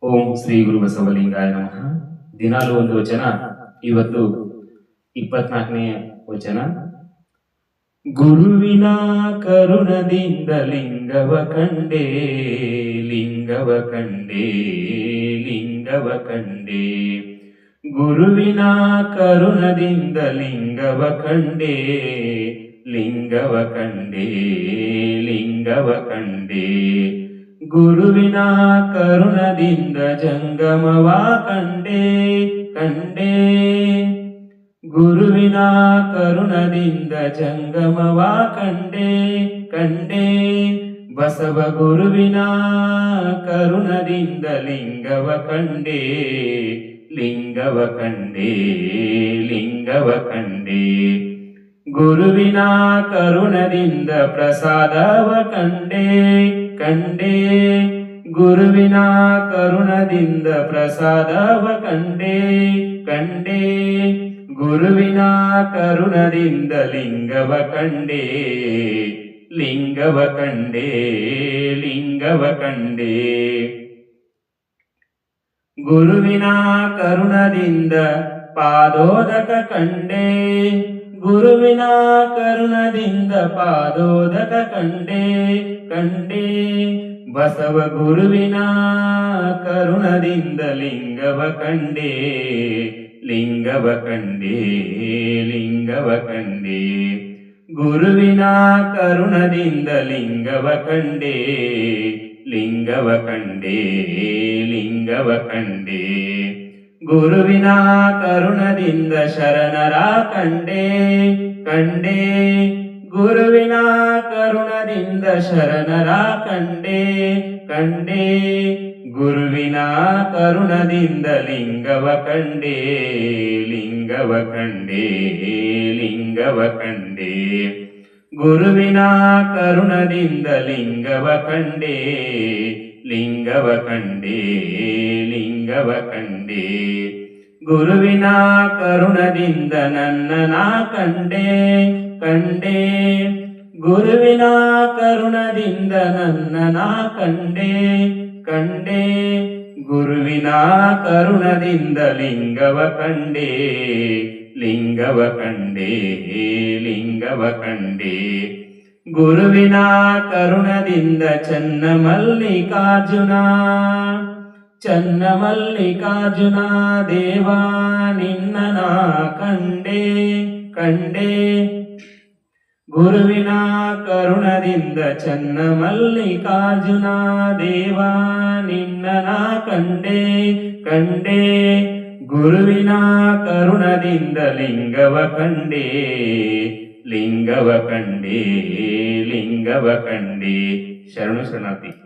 ಓಂ ಶ್ರೀ ಗುರು ಬಸವಲಿಂಗಾಯ ನಮಃ. ದಿನಾಲು ಒಂದು ವಚನ. ಇವತ್ತು 24ನೇ ವಚನ. ಗುರುವಿನ ಕರುಣದಿಂದ ಲಿಂಗವ ಕಂಡೇ, ಲಿಂಗವ ಕಂಡೇ, ಲಿಂಗವ ಕಂಡೇ. ಗುರುವಿನ ಕರುಣದಿಂದ ಲಿಂಗವ ಕಂಡೇ, ಲಿಂಗವ ಕಂಡೇ, ಲಿಂಗವ ಕಂಡೇ. ಗುರುವಿನ ಕರುಣದಿಂದ ಜಂಗಮವ ಕಂಡೇ, ಕಂಡೇ. ಗುರುವಿನ ಕರುಣದಿಂದ ಜಂಗಮವ ಕಂಡೇ, ಕಂಡೇ. ಬಸವ ಗುರುವಿನ ಕರುಣದಿಂದ ಲಿಂಗವ ಕಂಡೇ, ಲಿಂಗವ ಕಂಡೇ, ಲಿಂಗವ ಕಂಡೇ. ಗುರುವಿನ ಕರುಣದಿಂದ ಪ್ರಸಾದವ ಕಂಡೇ, ಕಂಡೇ. ಗುರುವಿನ ಕರುಣದಿಂದ ಪ್ರಸಾದವ ಕಂಡೇ, ಕಂಡೇ. ಗುರುವಿನ ಕರುಣದಿಂದ ಲಿಂಗವ ಕಂಡೇ, ಲಿಂಗವ ಕಂಡೇ, ಲಿಂಗವ ಕಂಡೇ. ಗುರುವಿನ ಕರುಣದಿಂದ ಪಾದೋದಕ ಕಂಡೇ, ಗುರುವಿನ ಕರುಣದಿಂದ ಪಾದೋದಕ ಕಂಡೇ, ಕಂಡೇ. ಬಸವ ಗುರುವಿನ ಕರುಣದಿಂದ ಲಿಂಗವ ಕಂಡೇ, ಲಿಂಗವ ಕಂಡೇ, ಲಿಂಗವ ಕಂಡೇ. ಗುರುವಿನ ಕರುಣದಿಂದ ಲಿಂಗವ ಕಂಡೇ, ಲಿಂಗವ ಕಂಡೇ, ಲಿಂಗವ ಕಂಡೇ. ಗುರುವಿನ ಕರುಣದಿಂದ ಶರಣರ ಕಂಡೇ, ಕಂಡೇ. ಗುರುವಿನ ಕರುಣದಿಂದ ಶರಣರ ಕಂಡೇ, ಕಂಡೇ. ಗುರುವಿನ ಕರುಣದಿಂದ ಲಿಂಗವ ಕಂಡೇ, ಲಿಂಗವ ಕಂಡೇ, ಲಿಂಗವ ಕಂಡೇ. ಗುರುವಿನ ಕರುಣದಿಂದ ಲಿಂಗವ ಕಂಡೇ, ಲಿಂಗವ ಕಂಡೇ, ಲಿಂಗವ ಕಂಡೇ. ಗುರುವಿನ ಕರುಣದಿಂದ ನನ್ನನ ಕಂಡೇ, ಕಂಡೇ. ಗುರುವಿನ ಕರುಣದಿಂದ ನನ್ನನ ಕಂಡೇ, ಕಂಡೇ. ಗುರುವಿನ ಕರುಣದಿಂದ ಲಿಂಗವ ಕಂಡೇ, ಲಿಂಗವ ಕಂಡೇ, ಲಿಂಗವ ಕಂಡೇ. ಗುರುವಿನ ಕರುಣದಿಂದ ಚನ್ನ ಮಲ್ಲಿಕಾರ್ಜುನ, ಚನ್ನ ಮಲ್ಲಿಕಾರ್ಜುನ ದೇವಾ ನಿನ್ನನ ಕಂಡೇ, ಕಂಡೇ. ಗುರುವಿನ ಕರುಣದಿಂದ ಚನ್ನ ಮಲ್ಲಿಕಾರ್ಜುನ ದೇವಾ ನಿನ್ನನ ಕಂಡೇ, ಕಂಡೇ. ಗುರುವಿನ ಕರುಣದಿಂದ ಲಿಂಗವ ಕಂಡೇ, ಲಿಂಗವ ಕಂಡೇ, ಲಿಂಗವ ಕಂಡೇ. ಶರಣು ಶರಣಾರ್ಥಿ.